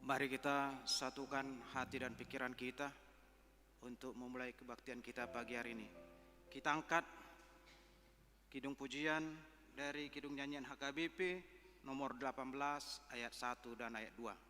Mari kita satukan hati dan pikiran kita untuk memulai kebaktian kita pagi hari ini. Kita angkat kidung pujian dari kidung nyanyian HKBP nomor 18 ayat 1 dan ayat 2.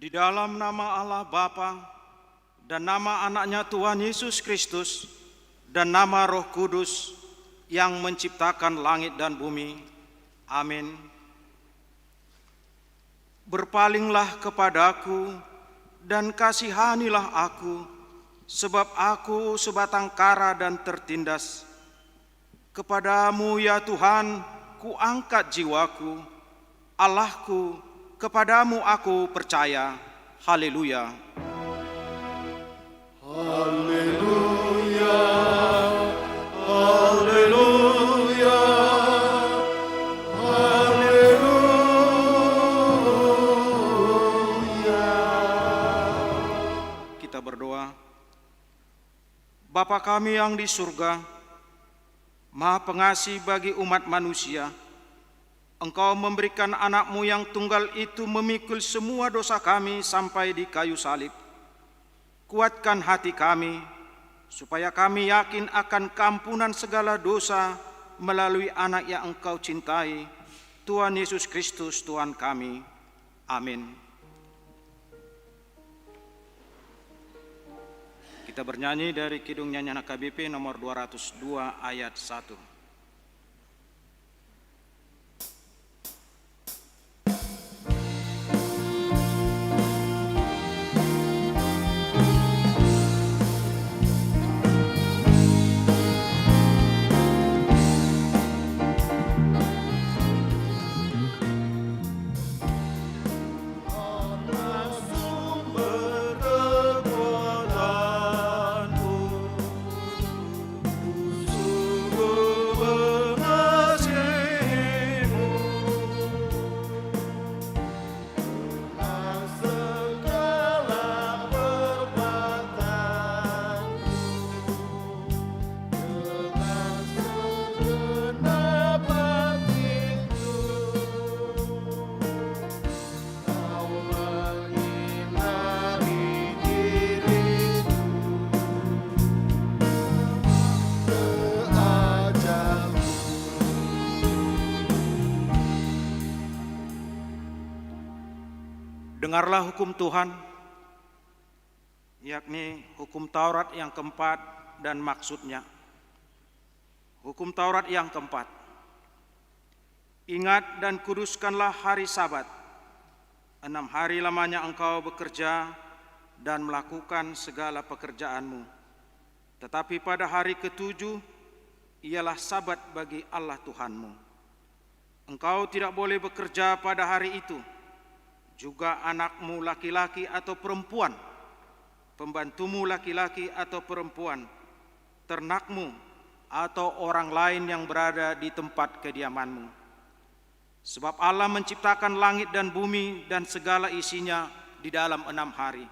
Di dalam nama Allah Bapa dan nama anaknya Tuhan Yesus Kristus dan nama Roh Kudus yang menciptakan langit dan bumi. Amin. Berpalinglah kepadaku dan kasihanilah aku, sebab aku sebatang kara dan tertindas. Kepadamu ya Tuhan, kuangkat jiwaku, Allahku, kepadamu aku percaya. Haleluya. Haleluya. Haleluya. Haleluya. Kita berdoa. Bapa kami yang di surga, Maha Pengasih bagi umat manusia, Engkau memberikan anak-Mu yang tunggal itu memikul semua dosa kami sampai di kayu salib. Kuatkan hati kami, supaya kami yakin akan keampunan segala dosa melalui anak yang Engkau cintai, Tuhan Yesus Kristus Tuhan kami. Amin. Kita bernyanyi dari kidung nyanyian HKBP nomor 202 ayat 1. Dengarlah hukum Tuhan, yakni hukum Taurat yang keempat dan maksudnya. Hukum Taurat yang keempat. Ingat dan kuduskanlah hari Sabat. 6 hari lamanya engkau bekerja dan melakukan segala pekerjaanmu. Tetapi pada hari ke-7 ialah Sabat bagi Allah Tuhanmu. Engkau tidak boleh bekerja pada hari itu, juga anakmu laki-laki atau perempuan, pembantumu laki-laki atau perempuan, ternakmu, atau orang lain yang berada di tempat kediamanmu. Sebab Allah menciptakan langit dan bumi dan segala isinya di dalam 6 hari.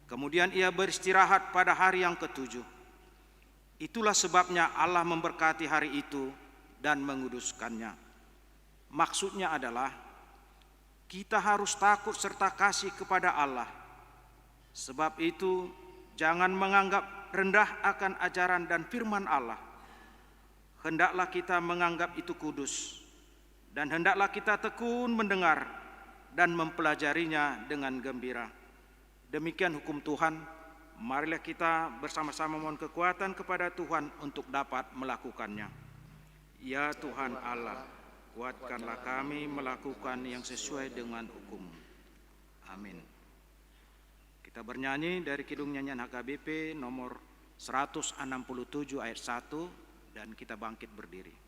Kemudian ia beristirahat pada hari yang ketujuh. Itulah sebabnya Allah memberkati hari itu dan menguduskannya. Maksudnya adalah kita harus takut serta kasih kepada Allah. Sebab itu jangan menganggap rendah akan ajaran dan firman Allah. Hendaklah kita menganggap itu kudus, dan hendaklah kita tekun mendengar dan mempelajarinya dengan gembira. Demikian hukum Tuhan. Marilah kita bersama-sama mohon kekuatan kepada Tuhan untuk dapat melakukannya. Ya Tuhan Allah, kuatkanlah kami melakukan yang sesuai dengan hukum. Amin. Kita bernyanyi dari Kidung Nyanyian HKBP nomor 167 ayat 1, dan kita bangkit berdiri.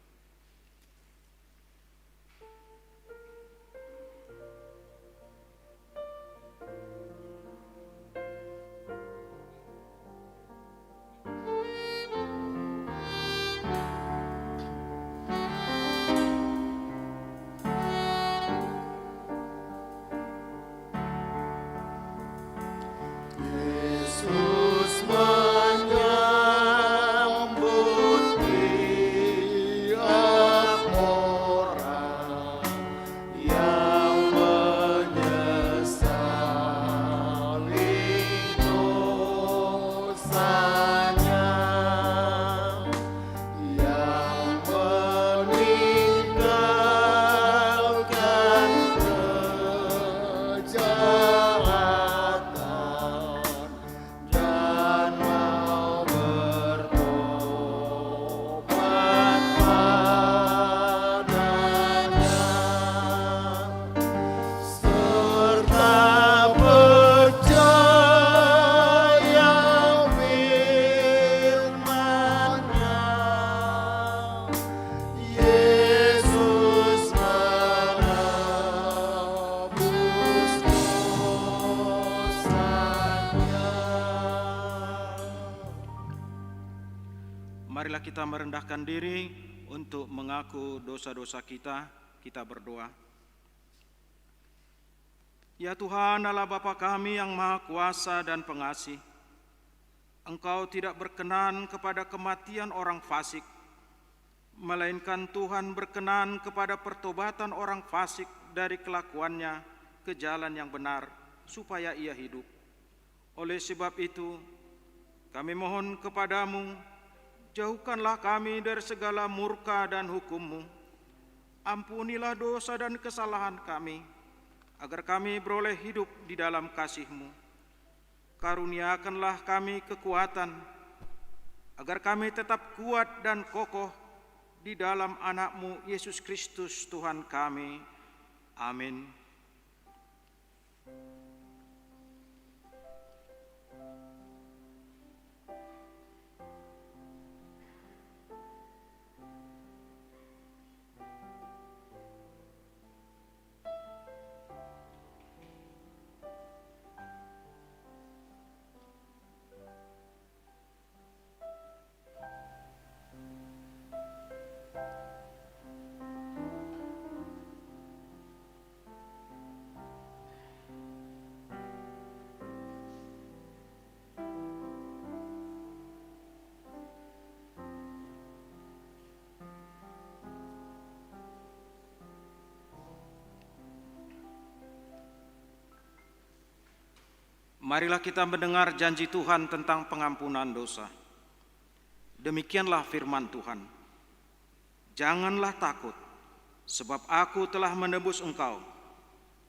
Marilah kita merendahkan diri untuk mengaku dosa-dosa kita. Kita berdoa. Ya Tuhan Allah Bapa kami yang Maha Kuasa dan Pengasih, Engkau tidak berkenan kepada kematian orang fasik, melainkan Tuhan berkenan kepada pertobatan orang fasik dari kelakuannya ke jalan yang benar, supaya ia hidup. Oleh sebab itu, kami mohon kepadamu, jauhkanlah kami dari segala murka dan hukum-Mu. Ampunilah dosa dan kesalahan kami, agar kami beroleh hidup di dalam kasih-Mu. Karuniakanlah kami kekuatan, agar kami tetap kuat dan kokoh di dalam anak-Mu Yesus Kristus Tuhan kami. Amin. Marilah kita mendengar janji Tuhan tentang pengampunan dosa. Demikianlah firman Tuhan. Janganlah takut, sebab aku telah menebus engkau.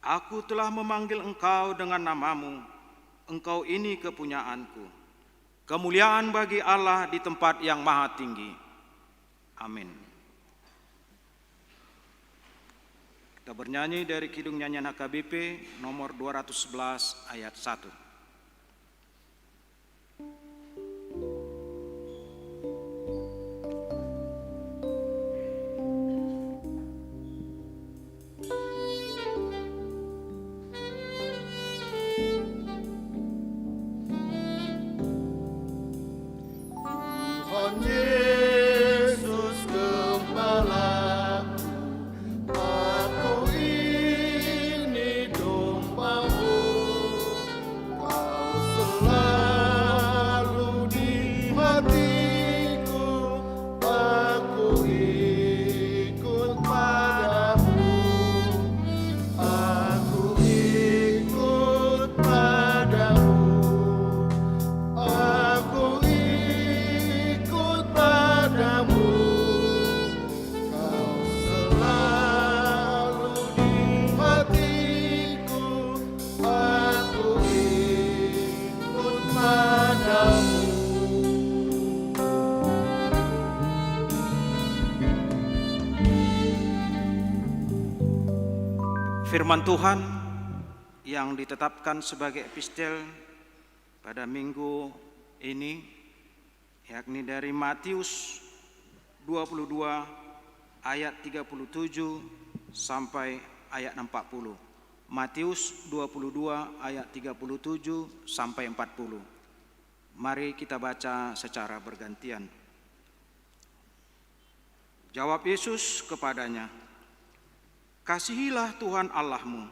Aku telah memanggil engkau dengan namamu. Engkau ini kepunyaanku. Kemuliaan bagi Allah di tempat yang maha tinggi. Amin. Kita bernyanyi dari Kidung Nyanyian HKBP nomor 211 ayat 1. Firman Tuhan yang ditetapkan sebagai epistel pada minggu ini yakni dari Matius 22 ayat 37 sampai ayat 40. Matius 22 ayat 37 sampai 40. Mari kita baca secara bergantian. Jawab Yesus kepadanya, "Kasihilah Tuhan Allahmu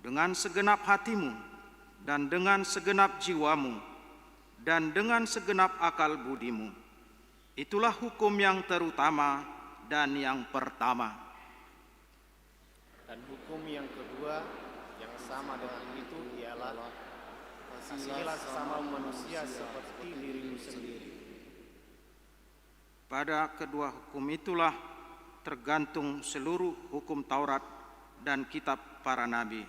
dengan segenap hatimu dan dengan segenap jiwamu dan dengan segenap akal budimu. Itulah hukum yang terutama dan yang pertama. Dan hukum yang kedua yang sama dengan itu ialah kasihilah sesama manusia seperti dirimu sendiri." Pada kedua hukum itulah tergantung seluruh hukum Taurat dan kitab para nabi.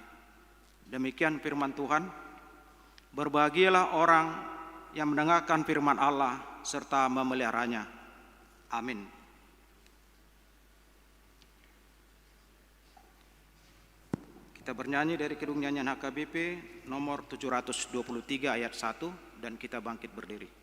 Demikian firman Tuhan. Berbahagialah orang yang mendengarkan firman Allah serta memeliharanya. Amin. Kita bernyanyi dari Kidung Nyanyian HKBP nomor 723 ayat 1 dan kita bangkit berdiri.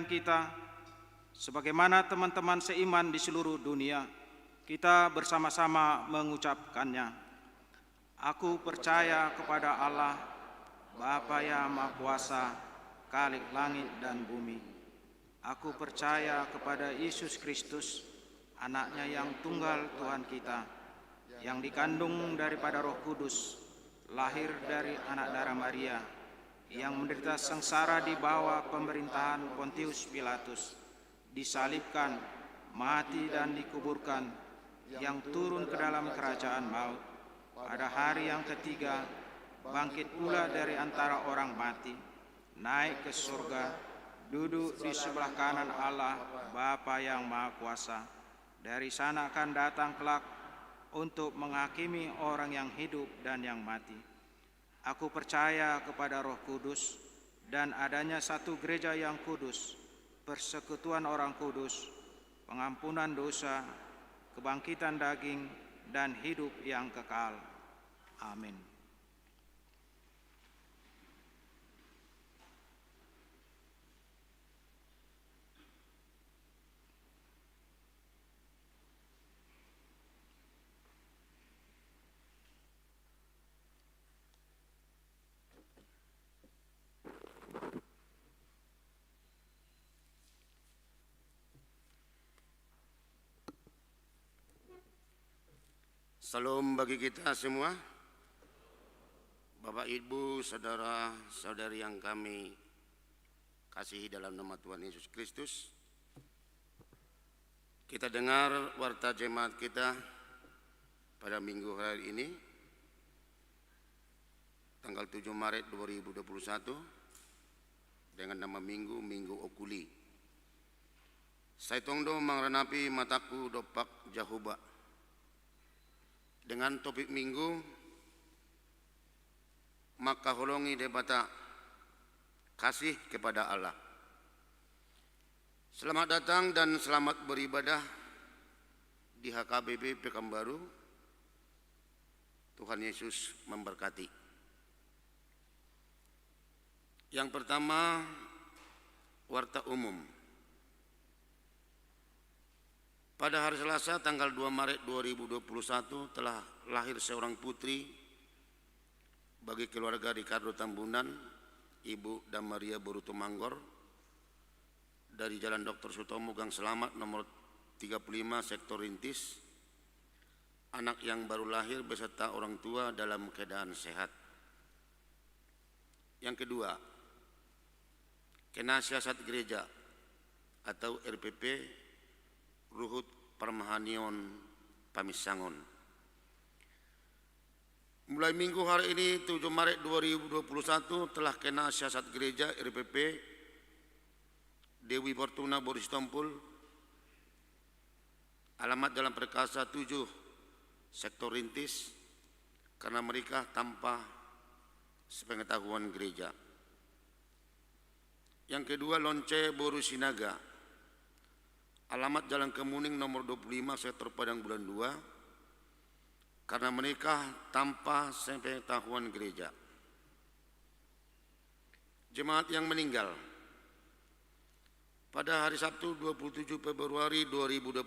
Kita sebagaimana teman-teman seiman di seluruh dunia, kita bersama-sama mengucapkannya. Aku percaya kepada Allah, Bapa yang Maha Kuasa, Khalik langit dan bumi. Aku percaya kepada Yesus Kristus, anaknya yang tunggal Tuhan kita, yang dikandung daripada Roh Kudus, lahir dari anak darah Maria, yang menderita sengsara di bawah pemerintahan Pontius Pilatus, disalibkan, mati dan dikuburkan, yang turun ke dalam kerajaan maut, pada hari yang ketiga bangkit pula dari antara orang mati, naik ke surga, duduk di sebelah kanan Allah Bapa yang Maha Kuasa. Dari sana akan datang kelak untuk menghakimi orang yang hidup dan yang mati. Aku percaya kepada Roh Kudus dan adanya satu gereja yang kudus, persekutuan orang kudus, pengampunan dosa, kebangkitan daging, dan hidup yang kekal. Amin. Salam bagi kita semua, Bapak Ibu, saudara-saudari yang kami kasihi dalam nama Tuhan Yesus Kristus. Kita dengar warta jemaat kita pada minggu hari ini, tanggal 7 Maret 2021, dengan nama Minggu Okuli. Saya tongdo mangrenapi mataku dopak jahuba. Dengan topik minggu, maka holongi debata kasih kepada Allah. Selamat datang dan selamat beribadah di HKBP Pekanbaru Tuhan Yesus memberkati. Yang pertama, warta umum. Pada hari Selasa tanggal 2 Maret 2021 telah lahir seorang putri bagi keluarga Ricardo Tambunan, Ibu Damaria Boruto Manggor, dari Jalan Dr. Sutomo Gang Selamat nomor 35 Sektor Rintis, anak yang baru lahir beserta orang tua dalam keadaan sehat. Yang kedua, Kena Siasat Gereja atau RPP Ruhut Parmahanion Pamisangon. Mulai minggu hari ini 7 Maret 2021 telah Kena Siasat Gereja RPP Dewi Fortuna Boris Tompul, alamat Jalan Perkasa 7 Sektor Rintis, karena mereka tanpa sepengetahuan gereja. Yang kedua, Lonce Boru Sinaga, alamat Jalan Kemuning nomor 25 Sektor Padang Bulan 2, karena mereka tanpa sepengetahuan gereja. Jemaat yang meninggal. Pada hari Sabtu 27 Februari 2021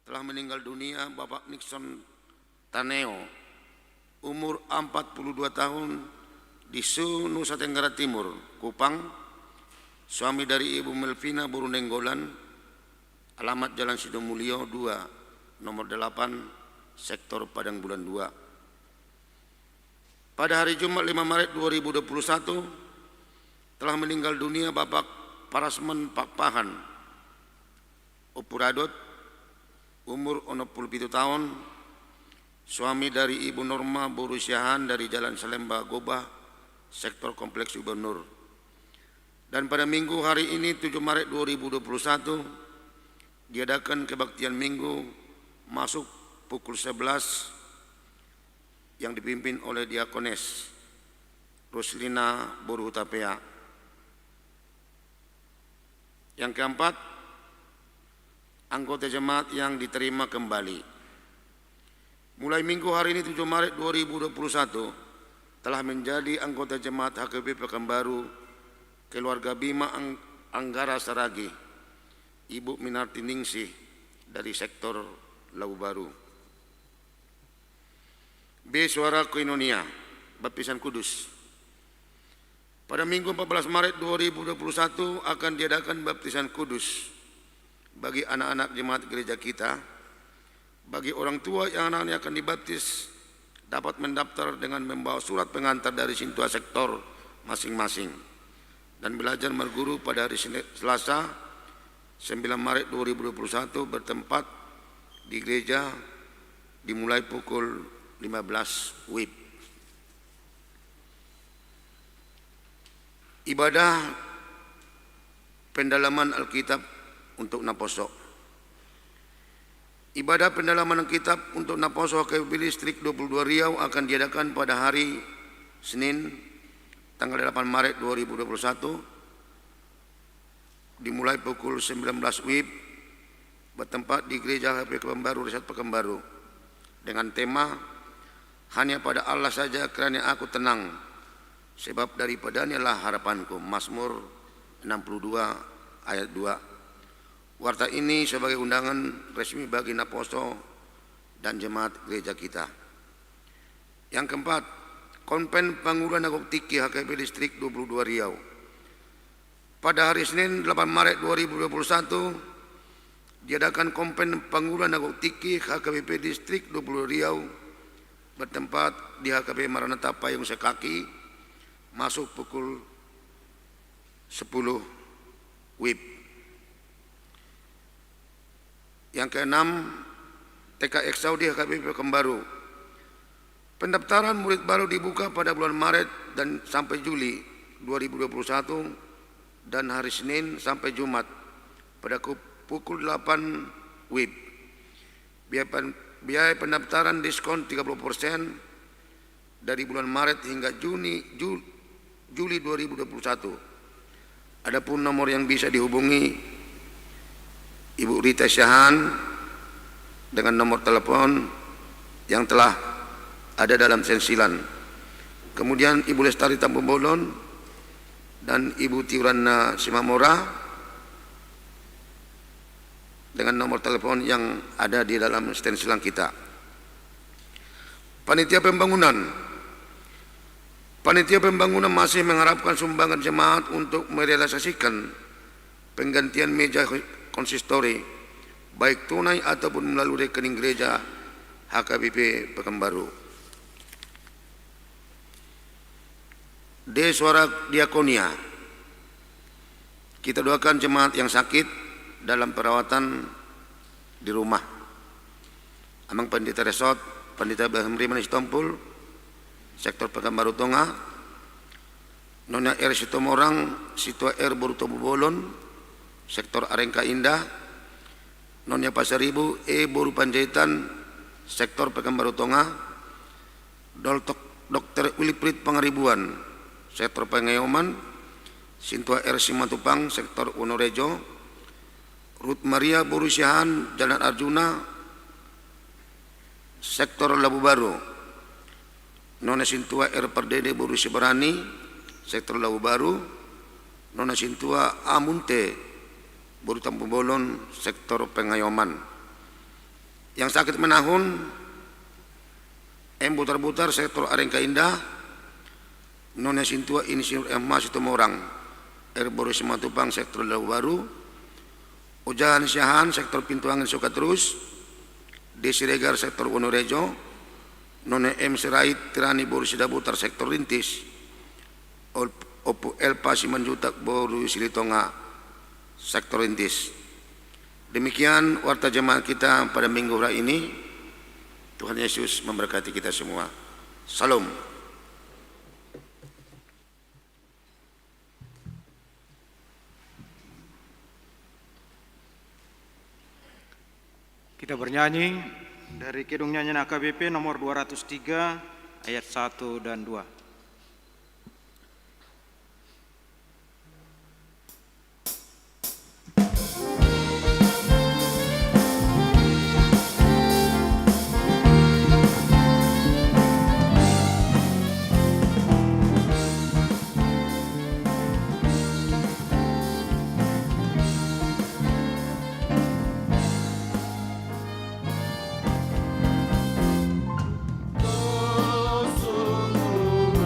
telah meninggal dunia Bapak Nixon Taneo, umur 42 tahun, di Su, Nusa Tenggara Timur, Kupang, suami dari Ibu Melvina Burunenggolan, alamat Jalan Sidomulyo 2, nomor 8, Sektor Padang Bulan 2. Pada hari Jumat 5 Maret 2021 telah meninggal dunia Bapak Parasmen Pakpahan, Upuradot, umur 67 tahun, suami dari Ibu Norma Borusyahan dari Jalan Salemba Gobah, Sektor Kompleks Gubernur. Dan pada minggu hari ini 7 Maret 2021 diadakan kebaktian minggu masuk pukul 11 yang dipimpin oleh Diakones Ruslina Boruhutapea. Yang keempat, anggota jemaat yang diterima kembali. Mulai minggu hari ini 7 Maret 2021 telah menjadi anggota jemaat HKBP Pekanbaru keluarga Bima Anggara Saragi, Ibu Minarti Ningsih dari Sektor Lau Baru. B. Suara Koinonia, Baptisan Kudus. Pada minggu 14 Maret 2021 akan diadakan baptisan kudus bagi anak-anak jemaat gereja kita. Bagi orang tua yang anaknya akan dibaptis dapat mendaftar dengan membawa surat pengantar dari Sintua sektor masing-masing dan belajar berguru pada hari Selasa 9 Maret 2021 bertempat di gereja dimulai pukul 15 WIB. Ibadah pendalaman Alkitab untuk Naposo. Ibadah pendalaman Alkitab untuk Naposo HKBP Distrik 22 Riau akan diadakan pada hari Senin tanggal 8 Maret 2021 dimulai pukul 19 WIB bertempat di Gereja HKBP Pekanbaru Resat Pekanbaru dengan tema Hanya pada Allah saja kerana aku tenang, sebab daripadanya lah harapanku. Mazmur 62 ayat 2. Warta ini sebagai undangan resmi bagi Naposo dan jemaat gereja kita. Yang keempat, Konven Panguluan Agok Tiki HKBP Distrik 22 Riau. Pada hari Senin 8 Maret 2021 diadakan Konven Panguluan Agok Tiki HKBP Distrik 20 Riau bertempat di HKBP Maranatha Payung Sekaki masuk pukul 10 WIB. Yang keenam, TKX Saudi HKBP Pekanbaru. Pendaftaran murid baru dibuka pada bulan Maret dan sampai Juli 2021 dan hari Senin sampai Jumat pada pukul 8 WIB. Biaya pendaftaran diskon 30% dari bulan Maret hingga Juli 2021. Adapun nomor yang bisa dihubungi Ibu Rita Syahan dengan nomor telepon yang telah ada dalam sensilan. Kemudian Ibu Lestari Tambubolon dan Ibu Tiurana Simamora dengan nomor telepon yang ada di dalam stensilan kita. Panitia pembangunan masih mengharapkan sumbangan jemaat untuk merealisasikan penggantian meja konsistori baik tunai ataupun melalui rekening gereja HKBP Pekanbaru. D. Suara Diakonia. Kita doakan jemaat yang sakit dalam perawatan di rumah. Amang Pendeta Resort, Pendeta Bahmri Manis Tompul, Sektor Pekanbaru Tengah, Nona R. Sitomorang, Situa R. Borutobu Bolon, Sektor Arengka Indah, Nonya Pasaribu, E. Boru Panjaitan, Sektor Pekanbaru Tengah, Dr. Wiliprit Pangaribuan, Sektor Pengayoman, Sintua R. Simatupang, Sektor Wonorejo, Ruth Maria Borusiahan, Jalan Arjuna, Sektor Labu Baru, Nona Sintua R. Pardede Borusi Berani, Sektor Labu Baru, Nona Sintua Amunte Boru Tampu Bolon, Sektor Pengayoman. Yang sakit menahun M. Butar-Butar, Sektor Arengka Indah, Nona Sintua Insinyur M. Sitomorang R. Borusi Matupang, Sektor Labu Baru, Ujahan Syahan, Sektor Pintu Angin Sukaterus, Desi Regar, Sektor Wonorejo, Nona M. Sirait Tirani Borusi Dabutar, Sektor Rintis, Opu Elpa Simanjutak Borusi Litonga, Sektor Rintis. Demikian warta jemaat kita pada minggu hari ini. Tuhan Yesus memberkati kita semua. Salam. Kita bernyanyi dari Kidung Nyanyian AKBP nomor 203 ayat 1 dan 2. Sungguh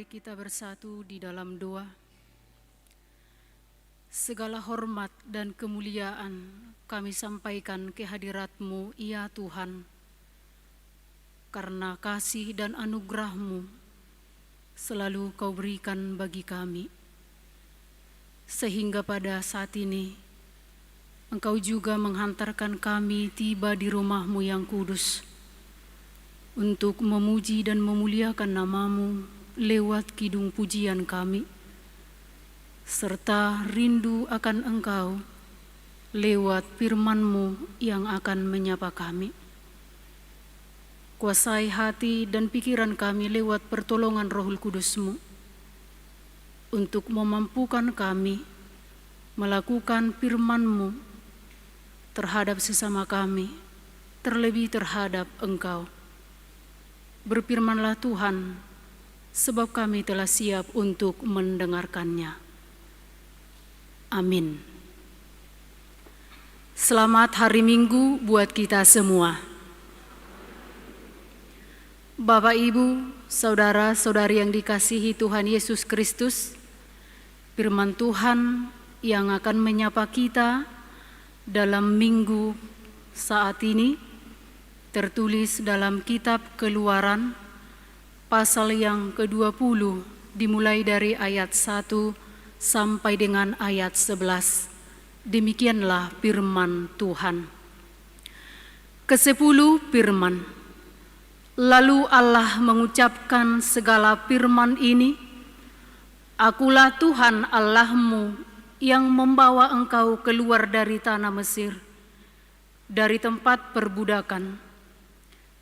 Mari kita bersatu di dalam doa. Segala hormat dan kemuliaan kami sampaikan ke hadirat-Mu, ya Tuhan, karena kasih dan anugerah-Mu selalu Kau berikan bagi kami. Sehingga pada saat ini, Engkau juga menghantarkan kami tiba di rumah-Mu yang kudus, untuk memuji dan memuliakan nama-Mu lewat kidung pujian kami, serta rindu akan Engkau lewat firman-Mu yang akan menyapa kami. Kuasai hati dan pikiran kami lewat pertolongan Roh Kudus-Mu, untuk memampukan kami melakukan firman-Mu terhadap sesama kami, terlebih terhadap Engkau. Berfirmanlah Tuhan, sebab kami telah siap untuk mendengarkannya. Amin. Selamat hari Minggu buat kita semua. Bapak, Ibu, saudara-saudari yang dikasihi Tuhan Yesus Kristus, firman Tuhan yang akan menyapa kita dalam minggu saat ini tertulis dalam kitab Keluaran pasal yang ke-20 dimulai dari ayat 1 sampai dengan ayat 11. Demikianlah firman Tuhan. Ke-10 firman. Lalu Allah mengucapkan segala firman ini, Akulah Tuhan Allahmu yang membawa engkau keluar dari tanah Mesir, dari tempat perbudakan.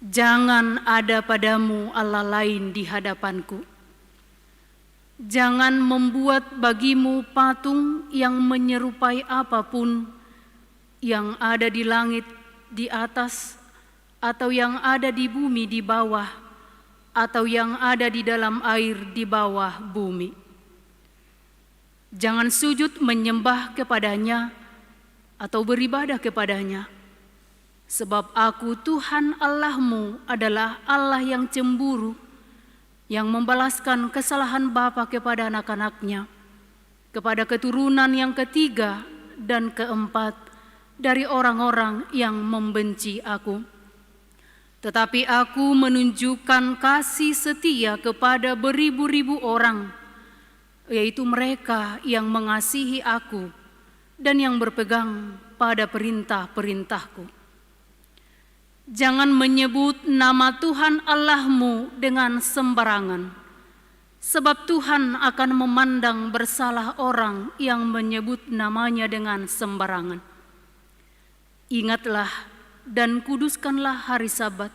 Jangan ada padamu Allah lain di hadapanku. Jangan membuat bagimu patung yang menyerupai apapun yang ada di langit di atas, atau yang ada di bumi di bawah, atau yang ada di dalam air di bawah bumi. Jangan sujud menyembah kepadanya atau beribadah kepadanya. Sebab Aku Tuhan Allahmu adalah Allah yang cemburu, yang membalaskan kesalahan bapa kepada anak-anaknya, kepada keturunan yang ketiga dan keempat dari orang-orang yang membenci Aku. Tetapi Aku menunjukkan kasih setia kepada beribu-ribu orang, yaitu mereka yang mengasihi Aku dan yang berpegang pada perintah-perintahku. Jangan menyebut nama Tuhan Allahmu dengan sembarangan, sebab Tuhan akan memandang bersalah orang yang menyebut namanya dengan sembarangan. Ingatlah dan kuduskanlah hari Sabat.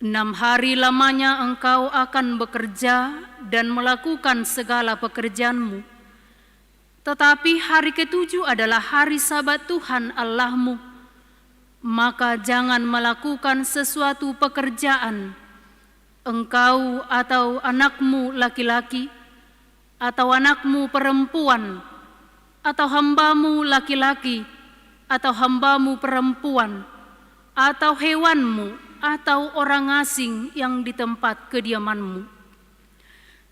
6 hari lamanya engkau akan bekerja dan melakukan segala pekerjaanmu. Tetapi hari ke-7 adalah hari Sabat Tuhan Allahmu. Maka jangan melakukan sesuatu pekerjaan, engkau atau anakmu laki-laki, atau anakmu perempuan, atau hambamu laki-laki, atau hambamu perempuan, atau hewanmu, atau orang asing yang di tempat kediamanmu.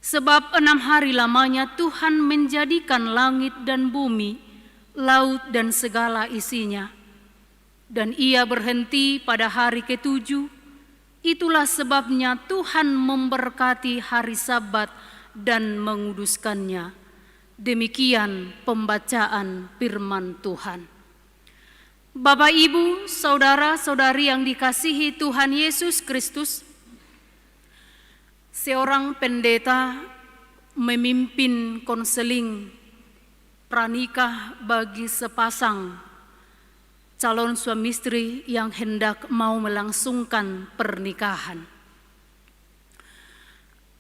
Sebab 6 hari lamanya Tuhan menjadikan langit dan bumi, laut dan segala isinya. Dan Ia berhenti pada hari ke-7. Itulah sebabnya Tuhan memberkati hari Sabat dan menguduskannya. Demikian pembacaan firman Tuhan. Bapak, Ibu, saudara-saudari yang dikasihi Tuhan Yesus Kristus, seorang pendeta memimpin konseling pranikah bagi sepasang calon suami istri yang hendak mau melangsungkan pernikahan.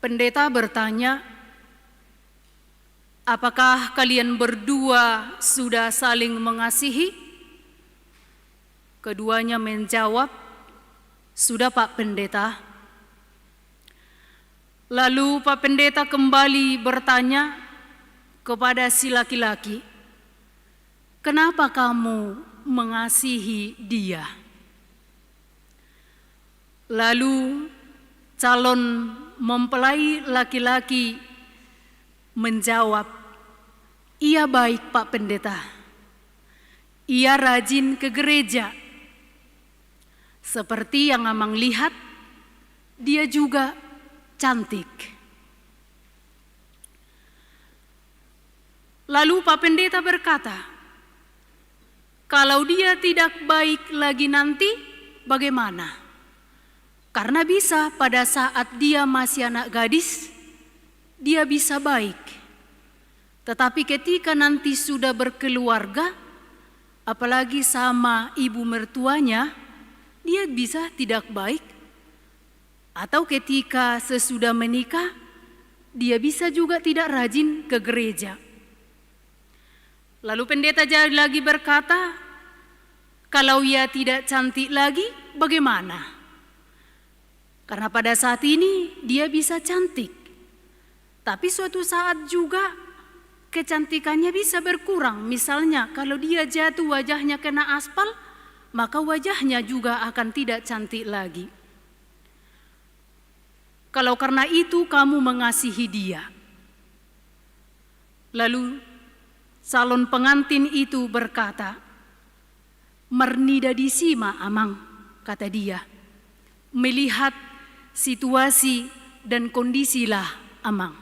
Pendeta bertanya, apakah kalian berdua sudah saling mengasihi? Keduanya menjawab, sudah Pak Pendeta. Lalu Pak Pendeta kembali bertanya kepada si laki-laki, kenapa kamu mengasihi dia? Lalu calon mempelai laki-laki menjawab, "Ia baik, Pak Pendeta. Ia rajin ke gereja. Seperti yang Amang lihat, dia juga cantik." Lalu Pak Pendeta berkata, "Kalau dia tidak baik lagi nanti, bagaimana? Karena bisa pada saat dia masih anak gadis, dia bisa baik. Tetapi ketika nanti sudah berkeluarga, apalagi sama ibu mertuanya, dia bisa tidak baik. Atau ketika sesudah menikah, dia bisa juga tidak rajin ke gereja." Lalu pendeta lagi berkata, "Kalau ia tidak cantik lagi, bagaimana? Karena pada saat ini dia bisa cantik, tapi suatu saat juga kecantikannya bisa berkurang. Misalnya kalau dia jatuh wajahnya kena aspal, maka wajahnya juga akan tidak cantik lagi. Kalau karena itu kamu mengasihi dia." Lalu calon pengantin itu berkata, "Mernida disima, Amang," kata dia. "Melihat situasi dan kondisilah, Amang."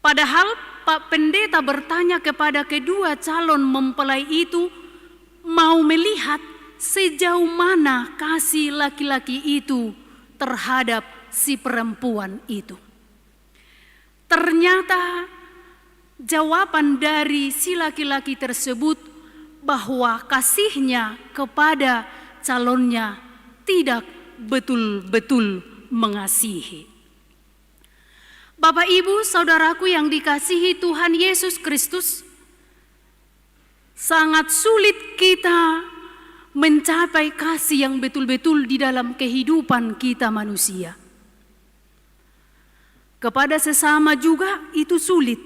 Padahal Pak Pendeta bertanya kepada kedua calon mempelai itu, mau melihat sejauh mana kasih laki-laki itu terhadap si perempuan itu. Ternyata jawaban dari si laki-laki tersebut bahwa kasihnya kepada calonnya tidak betul-betul mengasihi. Bapak, Ibu, saudaraku yang dikasihi Tuhan Yesus Kristus, sangat sulit kita mencapai kasih yang betul-betul di dalam kehidupan kita manusia. Kepada sesama juga itu sulit.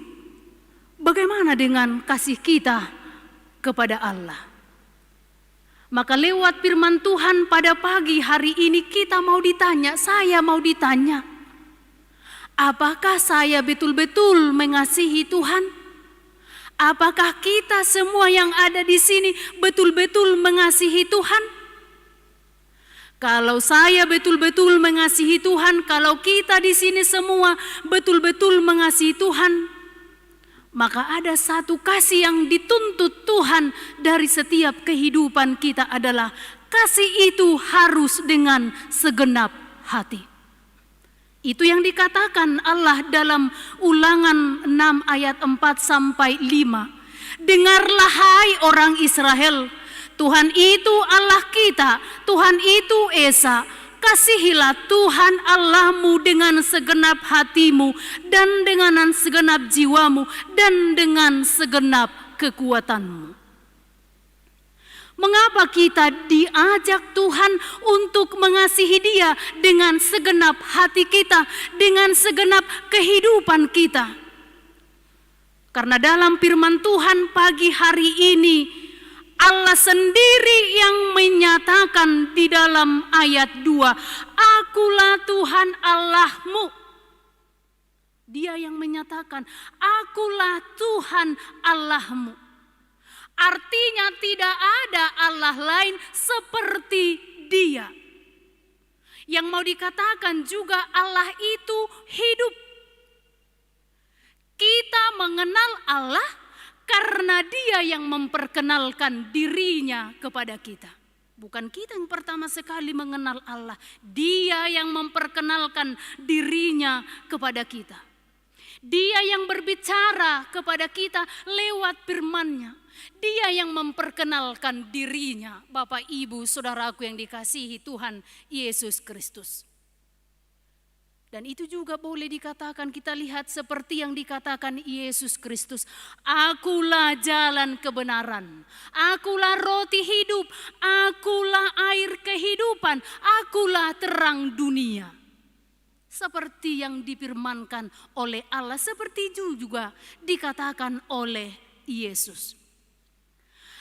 Bagaimana dengan kasih kita kepada Allah? Maka lewat firman Tuhan pada pagi hari ini saya mau ditanya, apakah saya betul-betul mengasihi Tuhan? Apakah kita semua yang ada di sini betul-betul mengasihi Tuhan? Kalau saya betul-betul mengasihi Tuhan, kalau kita di sini semua betul-betul mengasihi Tuhan, maka ada satu kasih yang dituntut Tuhan dari setiap kehidupan kita adalah kasih itu harus dengan segenap hati. Itu yang dikatakan Allah dalam Ulangan 6 ayat 4 sampai 5. "Dengarlah hai orang Israel, Tuhan itu Allah kita, Tuhan itu Esa. Kasihilah Tuhan Allahmu dengan segenap hatimu dan dengan segenap jiwamu dan dengan segenap kekuatanmu." Mengapa kita diajak Tuhan untuk mengasihi Dia dengan segenap hati kita, dengan segenap kehidupan kita? Karena dalam firman Tuhan pagi hari ini, Allah sendiri yang menyatakan di dalam ayat 2, "Akulah Tuhan Allahmu." Dia yang menyatakan, "Akulah Tuhan Allahmu." Artinya tidak ada Allah lain seperti Dia. Yang mau dikatakan juga Allah itu hidup. Kita mengenal Allah karena Dia yang memperkenalkan dirinya kepada kita. Bukan kita yang pertama sekali mengenal Allah. Dia yang memperkenalkan dirinya kepada kita. Dia yang berbicara kepada kita lewat firman-Nya. Dia yang memperkenalkan dirinya, Bapak, Ibu, saudaraku yang dikasihi Tuhan Yesus Kristus. Dan itu juga boleh dikatakan, kita lihat seperti yang dikatakan Yesus Kristus. "Akulah jalan kebenaran, akulah roti hidup, akulah air kehidupan, akulah terang dunia." Seperti yang difirmankan oleh Allah, seperti itu juga dikatakan oleh Yesus.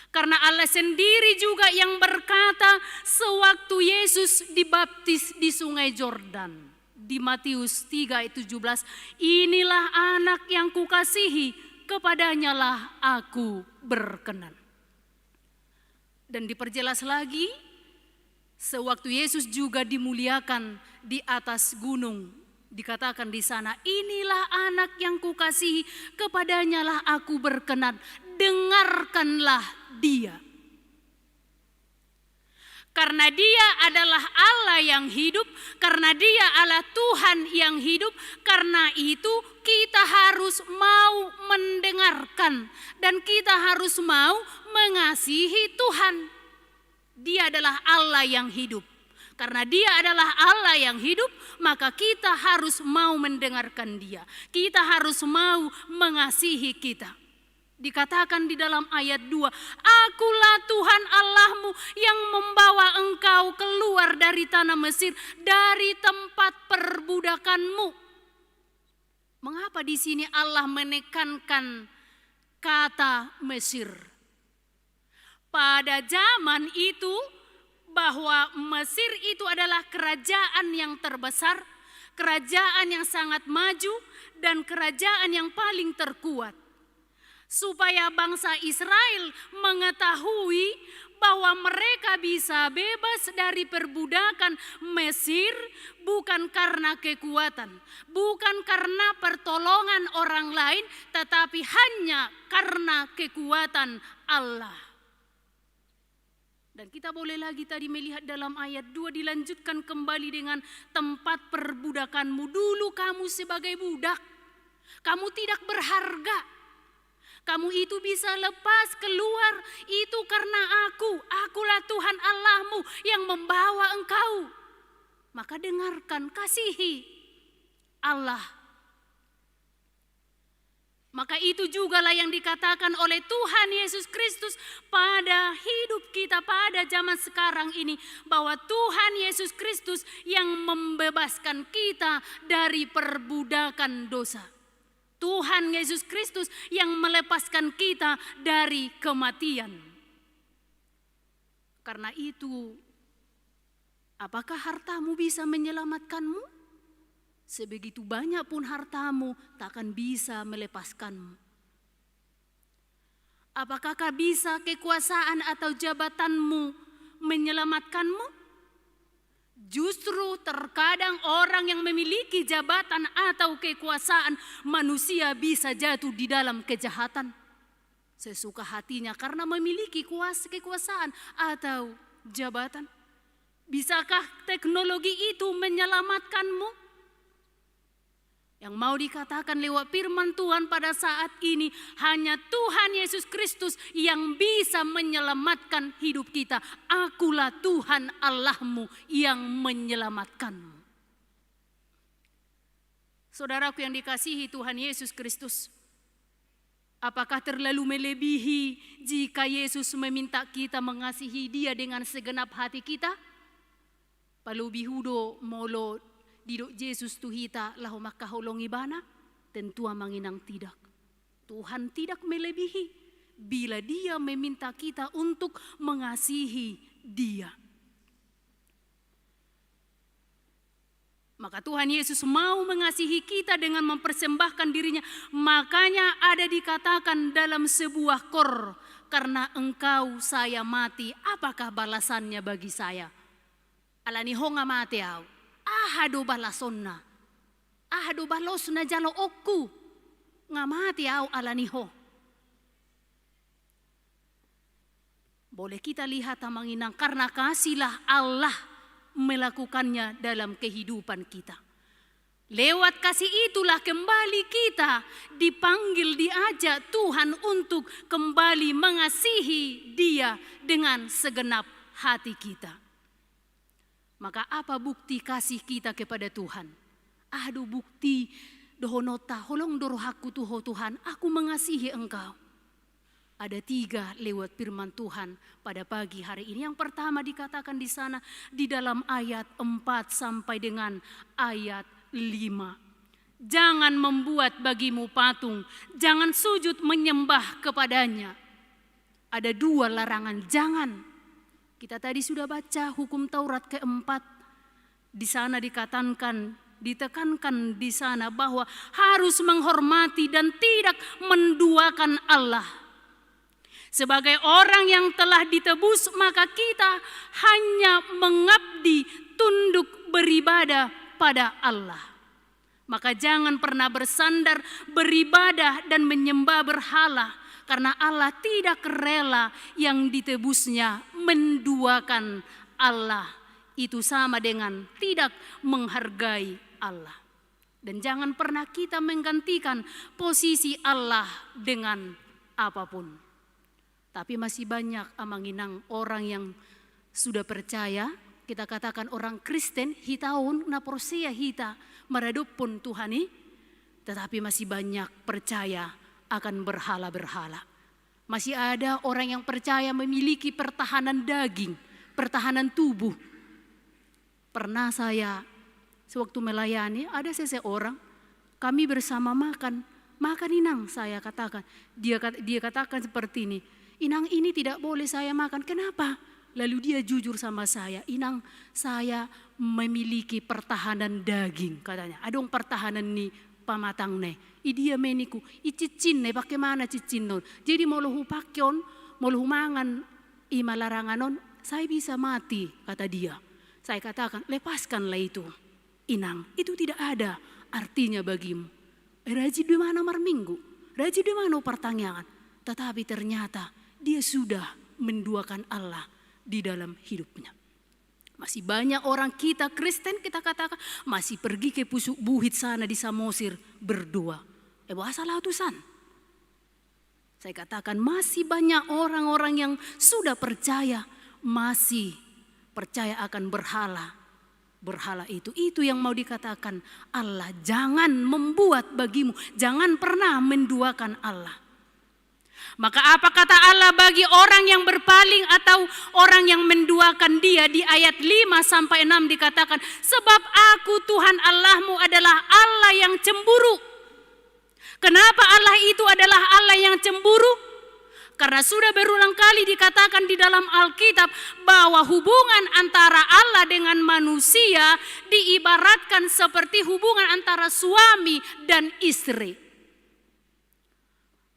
Karena Allah sendiri juga yang berkata sewaktu Yesus dibaptis di Sungai Yordan. di Matius 3 ayat 17, inilah anak yang kukasihi, kepadanya lah aku berkenan. Dan diperjelas lagi, sewaktu Yesus juga dimuliakan di atas gunung, dikatakan di sana, inilah anak yang kukasihi, kepadanya lah aku berkenan, dengarkanlah dia. Karena dia adalah Allah yang hidup, karena dia adalah Tuhan yang hidup, karena itu kita harus mau mendengarkan dan kita harus mau mengasihi Tuhan. Dia adalah Allah yang hidup. Karena dia adalah Allah yang hidup, maka kita harus mau mendengarkan dia. Kita harus mau mengasihi kita. Dikatakan di dalam ayat 2, akulah Tuhan Allahmu yang membawa engkau keluar dari tanah Mesir, dari tempat perbudakanmu. Mengapa di sini Allah menekankan kata Mesir? Pada zaman itu, bahwa Mesir itu adalah kerajaan yang terbesar, kerajaan yang sangat maju, dan kerajaan yang paling terkuat. Supaya bangsa Israel mengetahui bahwa mereka bisa bebas dari perbudakan Mesir bukan karena kekuatan, bukan karena pertolongan orang lain, tetapi hanya karena kekuatan Allah. Dan kita boleh lagi tadi melihat dalam ayat 2 dilanjutkan kembali dengan tempat perbudakanmu. Dulu kamu sebagai budak, kamu tidak berharga. Kamu itu bisa lepas keluar itu karena akulah Tuhan Allahmu yang membawa engkau. Maka dengarkan, kasihi Allah. Maka itu jugalah yang dikatakan oleh Tuhan Yesus Kristus pada hidup kita pada zaman sekarang ini. Bahwa Tuhan Yesus Kristus yang membebaskan kita dari perbudakan dosa. Tuhan Yesus Kristus yang melepaskan kita dari kematian. Karena itu, apakah hartamu bisa menyelamatkanmu? Sebegitu banyak pun hartamu takkan bisa melepaskanmu. Apakah bisa kekuasaan atau jabatanmu menyelamatkanmu? Justru terkadang orang yang memiliki jabatan atau kekuasaan, manusia bisa jatuh di dalam kejahatan sesuka hatinya karena memiliki kekuasaan atau jabatan. Bisakah teknologi itu menyelamatkanmu? Yang mau dikatakan lewat firman Tuhan pada saat ini, hanya Tuhan Yesus Kristus yang bisa menyelamatkan hidup kita. Akulah Tuhan Allahmu yang menyelamatkanmu. Saudaraku yang dikasihi Tuhan Yesus Kristus, apakah terlalu melebihi jika Yesus meminta kita mengasihi Dia dengan segenap hati kita? Palubihudo molo didok Yesus tuhita lahu makahulong ibana, tentu manginang tidak. Tuhan tidak melebihi bila Dia meminta kita untuk mengasihi Dia. Maka Tuhan Yesus mau mengasihi kita dengan mempersembahkan dirinya. Makanya ada dikatakan dalam sebuah kor, karena engkau saya mati, apakah balasannya bagi saya? Alani honga mati au. Ahadu balasonna, ahadu balosna jalo okku, ngamati au alaniho. Boleh kita lihat tamanginang karena kasihlah Allah melakukannya dalam kehidupan kita. Lewat kasih itulah kembali kita dipanggil, diajak Tuhan untuk kembali mengasihi Dia dengan segenap hati kita. Maka apa bukti kasih kita kepada Tuhan? Aduh bukti dohonota holong dorohaku tuho Tuhan, aku mengasihi engkau. Ada 3 lewat firman Tuhan pada pagi hari ini. Yang pertama dikatakan di sana di dalam ayat 4 sampai dengan ayat 5. Jangan membuat bagimu patung, jangan sujud menyembah kepadanya. Ada 2 larangan jangan. Kita tadi sudah baca hukum Taurat keempat. Di sana dikatakan ditekankan di sana bahwa harus menghormati dan tidak menduakan Allah. Sebagai orang yang telah ditebus, maka kita hanya mengabdi, tunduk beribadah pada Allah. Maka jangan pernah bersandar beribadah dan menyembah berhala, karena Allah tidak rela yang ditebusnya menduakan Allah. Itu sama dengan tidak menghargai Allah. Dan jangan pernah kita menggantikan posisi Allah dengan apapun. Tapi masih banyak amanginang orang yang sudah percaya, kita katakan orang Kristen, hitaun na porsia hita meradupun Tuhani, tetapi masih banyak percaya akan berhala-berhala. Masih ada orang yang percaya memiliki pertahanan daging, pertahanan tubuh. Pernah saya sewaktu melayani, ada seseorang, kami bersama makan Inang, saya katakan. Dia katakan seperti ini, Inang ini tidak boleh saya makan, kenapa? Lalu dia jujur sama saya, Inang saya memiliki pertahanan daging, katanya. Adong pertahanan ni pamatang ne, dia meniku, cicin ne, bagaimana cicin non. Jadi mau luhu pakyon, mau luhu mangan, imalaranganon, saya bisa mati, kata dia. Saya katakan, lepaskanlah itu, Inang, itu tidak ada artinya bagimu. Rajin di mana marminggu, rajin di mana pertanyaan. Tetapi ternyata dia sudah menduakan Allah di dalam hidupnya. Masih banyak orang kita Kristen, kita katakan masih pergi ke pusuk buhit sana di Samosir berdoa. Bahasa lautusan. Saya katakan masih banyak orang-orang yang sudah percaya, masih percaya akan berhala. Berhala itu yang mau dikatakan Allah. Jangan membuat bagimu, jangan pernah menduakan Allah. Maka apa kata Allah bagi orang yang berpaling atau orang yang menduakan dia? Di ayat 5-6 dikatakan, sebab aku Tuhan Allahmu adalah Allah yang cemburu. Kenapa Allah itu adalah Allah yang cemburu? Karena sudah berulang kali dikatakan di dalam Alkitab bahwa hubungan antara Allah dengan manusia diibaratkan seperti hubungan antara suami dan istri.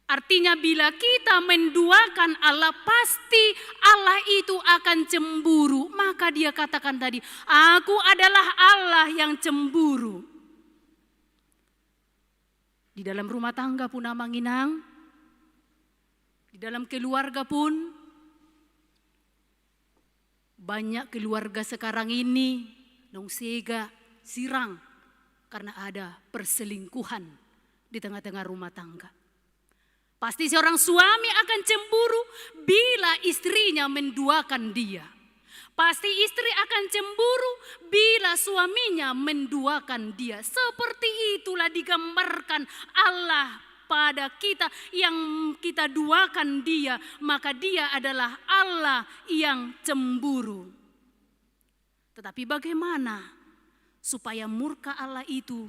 Artinya bila kita menduakan Allah, pasti Allah itu akan cemburu. Maka dia katakan tadi, aku adalah Allah yang cemburu. Di dalam rumah tangga pun amanginang, di dalam keluarga pun, banyak keluarga sekarang ini dong sega, sirang, karena ada perselingkuhan di tengah-tengah rumah tangga. Pasti seorang suami akan cemburu bila istrinya menduakan dia. Pasti istri akan cemburu bila suaminya menduakan dia. Seperti itulah digambarkan Allah pada kita yang kita duakan dia, maka dia adalah Allah yang cemburu. Tetapi bagaimana supaya murka Allah itu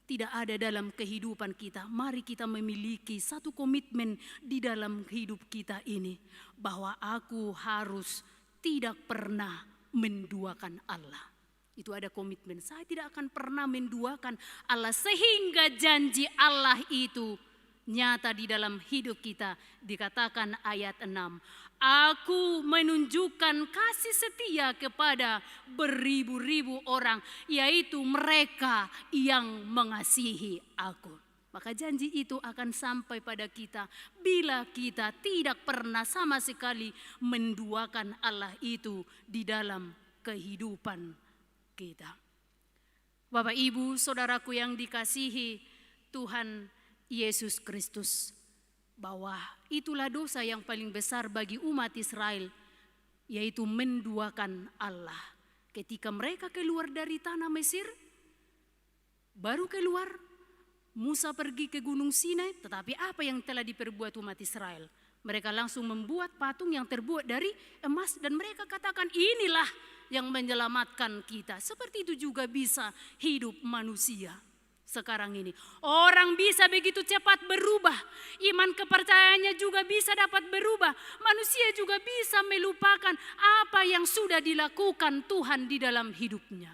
tidak ada dalam kehidupan kita? Mari kita memiliki satu komitmen di dalam hidup kita ini, bahwa aku harus tidak pernah menduakan Allah. Itu ada komitmen, saya tidak akan pernah menduakan Allah, sehingga janji Allah itu nyata di dalam hidup kita. Dikatakan ayat 6, aku menunjukkan kasih setia kepada beribu-ribu orang, yaitu mereka yang mengasihi aku. Maka janji itu akan sampai pada kita bila kita tidak pernah sama sekali menduakan Allah itu di dalam kehidupan kita. Bapak, Ibu, saudaraku yang dikasihi Tuhan Yesus Kristus, bahwa itulah dosa yang paling besar bagi umat Israel, yaitu menduakan Allah. Ketika mereka keluar dari tanah Mesir, baru keluar, Musa pergi ke Gunung Sinai, tetapi apa yang telah diperbuat umat Israel? Mereka langsung membuat patung yang terbuat dari emas dan mereka katakan inilah yang menyelamatkan kita. Seperti itu juga bisa hidup manusia sekarang ini. Orang bisa begitu cepat berubah, iman kepercayaannya juga bisa dapat berubah. Manusia juga bisa melupakan apa yang sudah dilakukan Tuhan di dalam hidupnya.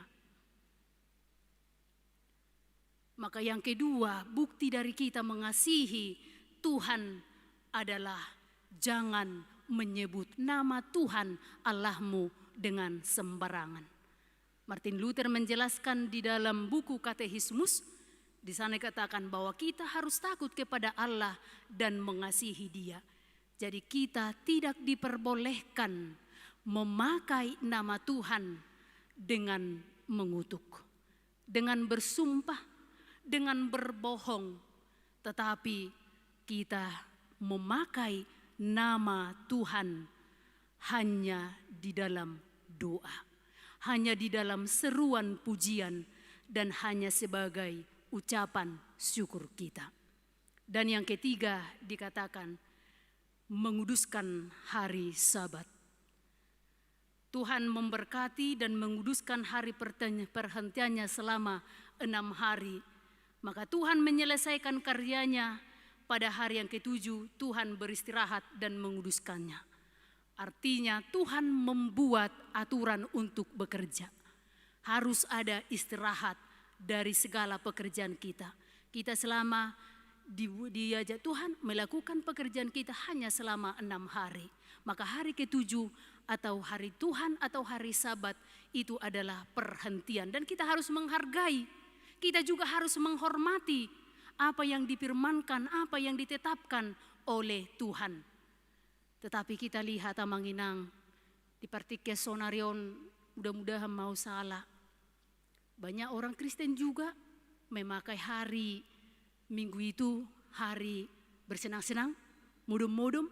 Maka yang kedua, bukti dari kita mengasihi Tuhan adalah jangan menyebut nama Tuhan Allahmu dengan sembarangan. Martin Luther menjelaskan di dalam buku Katekismus, di sana katakan bahwa kita harus takut kepada Allah dan mengasihi Dia. Jadi kita tidak diperbolehkan memakai nama Tuhan dengan mengutuk, dengan bersumpah, dengan berbohong, tetapi kita memakai nama Tuhan hanya di dalam doa, hanya di dalam seruan pujian, dan hanya sebagai ucapan syukur kita. Dan yang ketiga dikatakan menguduskan hari Sabat. Tuhan memberkati dan menguduskan hari perhentiannya selama 6 hari. Maka Tuhan menyelesaikan karyanya pada hari yang ke-7, Tuhan beristirahat dan menguduskannya. Artinya Tuhan membuat aturan untuk bekerja. Harus ada istirahat dari segala pekerjaan kita. Kita selama diajak Tuhan melakukan pekerjaan kita hanya selama 6 hari. Maka hari ke-7 atau hari Tuhan atau hari Sabat itu adalah perhentian. Dan kita harus menghargai, kita juga harus menghormati apa yang difirmankan, apa yang ditetapkan oleh Tuhan. Tetapi kita lihat Amanginang di Partike Sonarion, mudah-mudahan mau salah. Banyak orang Kristen juga memakai hari Minggu itu hari bersenang-senang, modom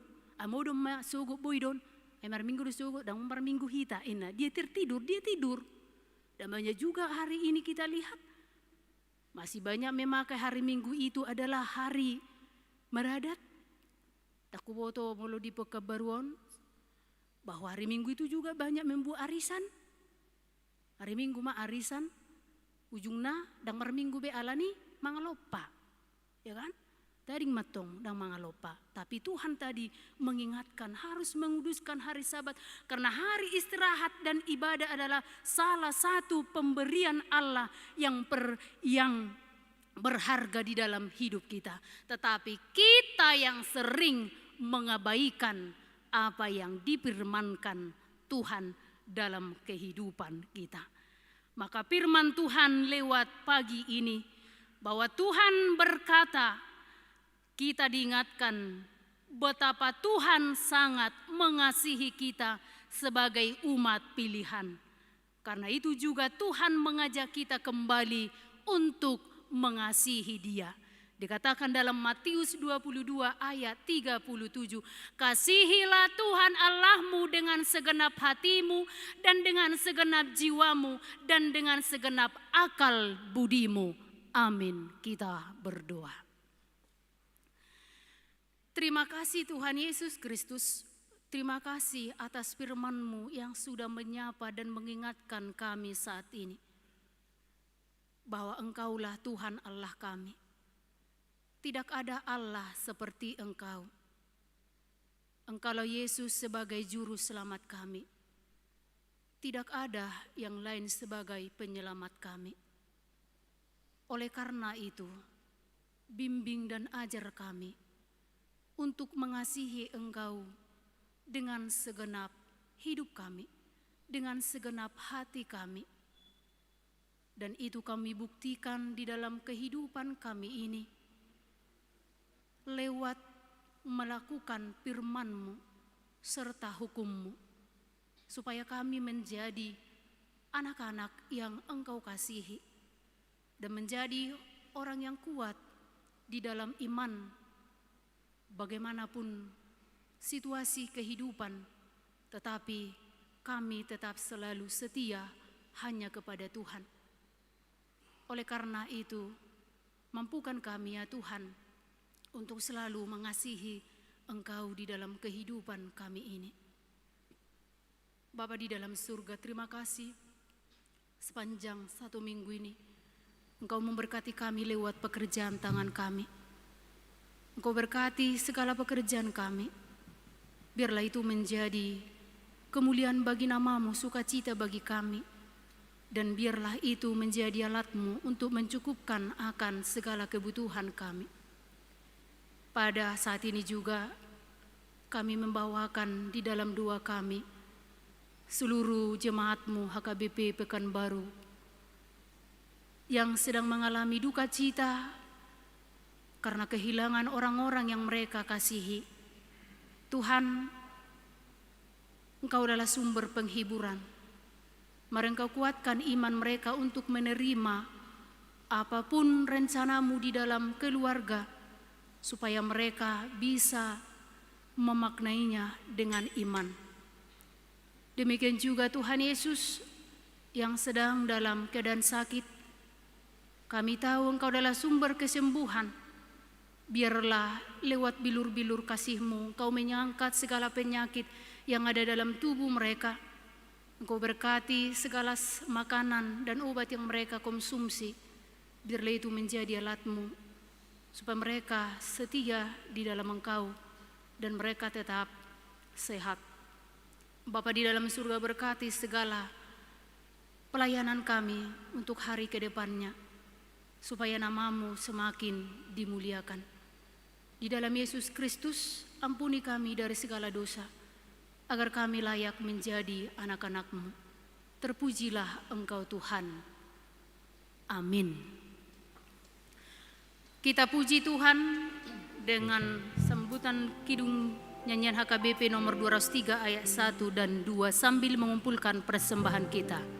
sugo boydon, emar minggu sugo dan emar minggu hita ina dia tidur. Dan banyak juga hari ini kita lihat masih banyak memakai hari Minggu itu adalah hari meradat. Taku boto mulu di Pekabaruan bahwa hari Minggu itu juga banyak membuat arisan. Hari Minggu mah arisan, ujungna dan mar Minggu be alani mangalopa, ya kan? Tadi matong dan mangalopa. Tapi Tuhan tadi mengingatkan harus menguduskan hari Sabat karena hari istirahat dan ibadah adalah salah satu pemberian Allah yang berharga di dalam hidup kita. Tetapi kita yang sering mengabaikan apa yang difirmankan Tuhan dalam kehidupan kita. Maka firman Tuhan lewat pagi ini bahwa Tuhan berkata, kita diingatkan betapa Tuhan sangat mengasihi kita sebagai umat pilihan. Karena itu juga Tuhan mengajak kita kembali untuk mengasihi Dia. Dikatakan dalam Matius 22 ayat 37, kasihilah Tuhan Allahmu dengan segenap hatimu dan dengan segenap jiwamu dan dengan segenap akal budimu. Amin. Kita berdoa. Terima kasih Tuhan Yesus Kristus. Terima kasih atas firman-Mu yang sudah menyapa dan mengingatkan kami saat ini. Bahwa Engkaulah Tuhan Allah kami. Tidak ada Allah seperti Engkau. Engkaulah Yesus sebagai juru selamat kami. Tidak ada yang lain sebagai penyelamat kami. Oleh karena itu, bimbing dan ajar kami untuk mengasihi Engkau dengan segenap hidup kami, dengan segenap hati kami. Dan itu kami buktikan di dalam kehidupan kami ini, lewat melakukan firman-Mu serta hukum-Mu, supaya kami menjadi anak-anak yang Engkau kasihi, dan menjadi orang yang kuat di dalam iman, bagaimanapun situasi kehidupan, tetapi kami tetap selalu setia hanya kepada Tuhan. Oleh karena itu, mampukan kami ya Tuhan untuk selalu mengasihi Engkau di dalam kehidupan kami ini. Bapa di dalam surga, terima kasih sepanjang 1 minggu ini Engkau memberkati kami lewat pekerjaan tangan kami. Engkau berkati segala pekerjaan kami. Biarlah itu menjadi kemuliaan bagi nama-Mu, sukacita bagi kami. dan biarlah itu menjadi alat-Mu untuk mencukupkan akan segala kebutuhan kami. Pada saat ini juga kami membawakan di dalam doa kami seluruh jemaat-Mu HKBP Pekanbaru yang sedang mengalami duka cita karena kehilangan orang-orang yang mereka kasihi. Tuhan, Engkau adalah sumber penghiburan. Mari Engkau kuatkan iman mereka untuk menerima apapun rencana-Mu di dalam keluarga, supaya mereka bisa memaknainya dengan iman. Demikian juga Tuhan Yesus yang sedang dalam keadaan sakit. Kami tahu Engkau adalah sumber kesembuhan. Biarlah lewat bilur-bilur kasih-Mu Engkau menyangkat segala penyakit yang ada dalam tubuh mereka. Engkau berkati segala makanan dan obat yang mereka konsumsi. Biarlah itu menjadi alat-Mu supaya mereka setia di dalam Engkau dan mereka tetap sehat. Bapa di dalam surga, berkati segala pelayanan kami untuk hari ke depannya, supaya nama-Mu semakin dimuliakan. Di dalam Yesus Kristus, ampuni kami dari segala dosa, agar kami layak menjadi anak-anak-Mu. Terpujilah Engkau Tuhan. Amin. Kita puji Tuhan dengan sambutan kidung nyanyian HKBP nomor 203 ayat 1 dan 2 sambil mengumpulkan persembahan kita.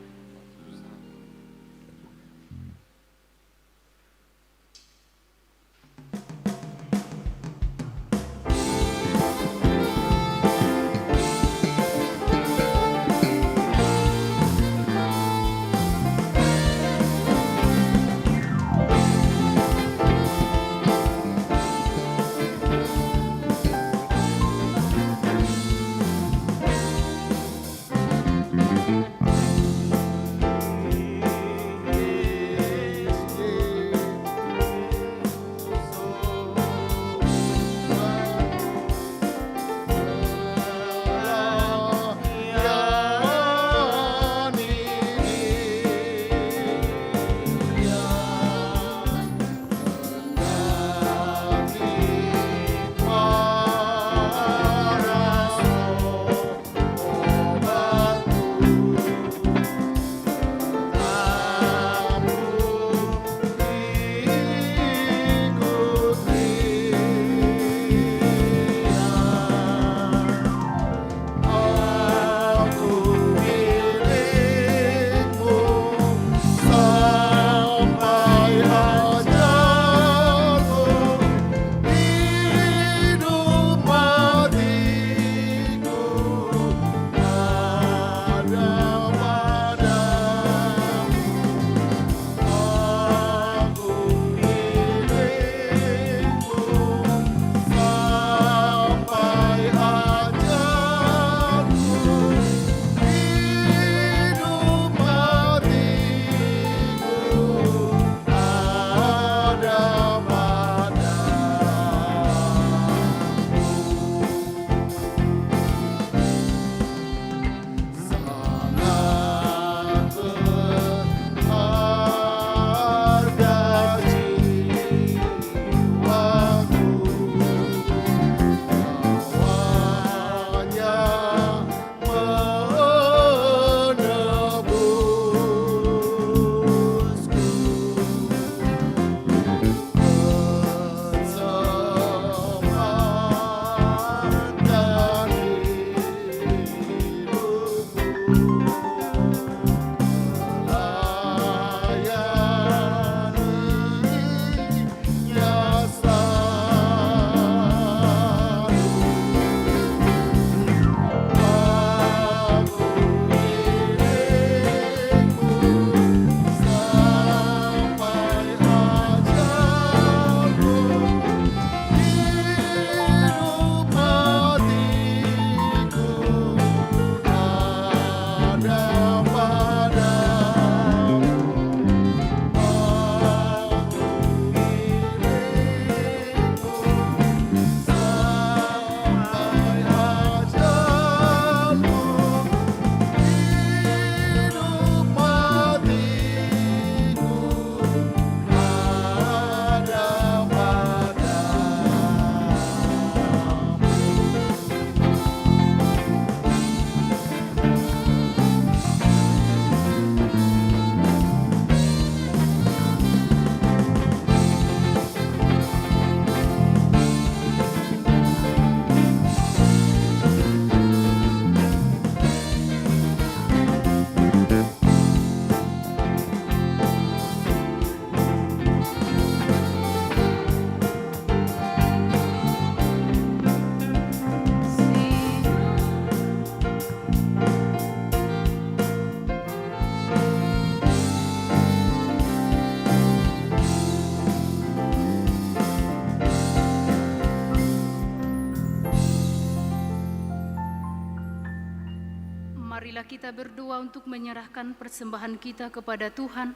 Marilah kita berdoa untuk menyerahkan persembahan kita kepada Tuhan.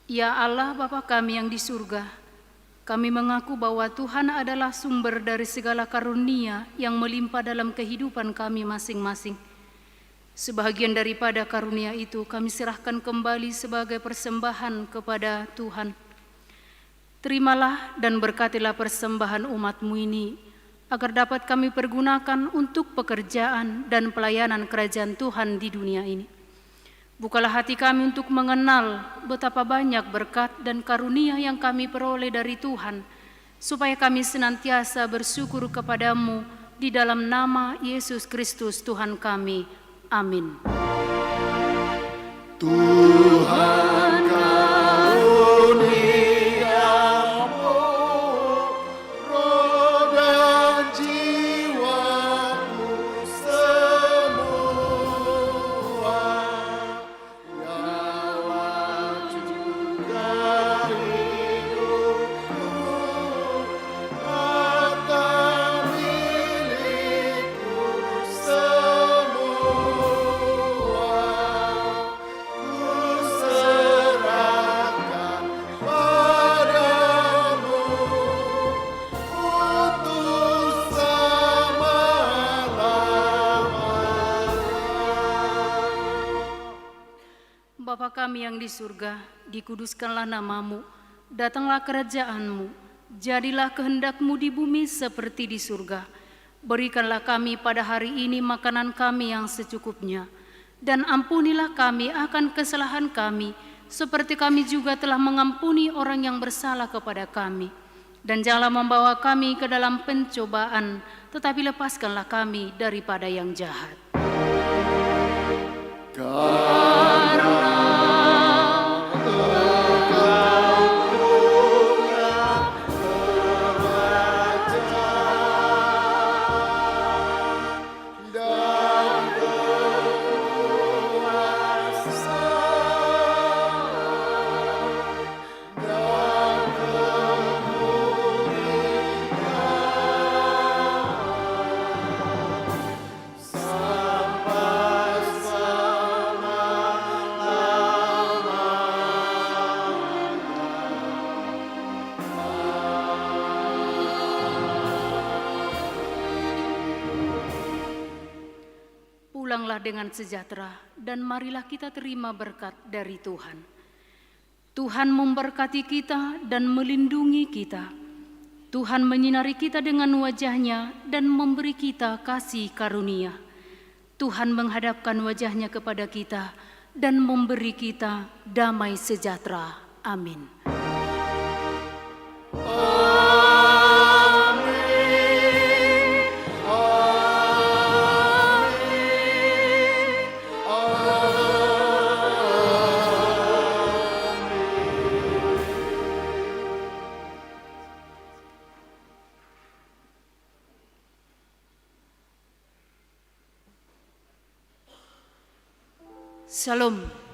Ya Allah Bapa kami yang di surga, kami mengaku bahwa Tuhan adalah sumber dari segala karunia yang melimpah dalam kehidupan kami masing-masing. Sebahagian daripada karunia itu kami serahkan kembali sebagai persembahan kepada Tuhan. Terimalah dan berkatilah persembahan umat-Mu ini, agar dapat kami pergunakan untuk pekerjaan dan pelayanan kerajaan Tuhan di dunia ini. Bukalah hati kami untuk mengenal betapa banyak berkat dan karunia yang kami peroleh dari Tuhan, supaya kami senantiasa bersyukur kepadamu di dalam nama Yesus Kristus Tuhan kami. Amin. Tuhan karuniamu, roh dan jiwaku semua, nyawa juga hidupku, harta milikku semua, ku serahkan padamu untuk selama-lamanya. Bapa kami yang di surga, dikuduskanlah namamu, datanglah kerajaanmu, jadilah kehendak-Mu di bumi seperti di surga. Berikanlah kami pada hari ini makanan kami yang secukupnya, dan ampunilah kami akan kesalahan kami, seperti kami juga telah mengampuni orang yang bersalah kepada kami. Dan janganlah membawa kami ke dalam pencobaan, tetapi lepaskanlah kami daripada yang jahat. Pulanglah dengan sejahtera dan marilah kita terima berkat dari Tuhan. Tuhan memberkati kita dan melindungi kita. Tuhan menyinari kita dengan wajah-Nya dan memberi kita kasih karunia. Tuhan menghadapkan wajah-Nya kepada kita dan memberi kita damai sejahtera. Amin. Shalom.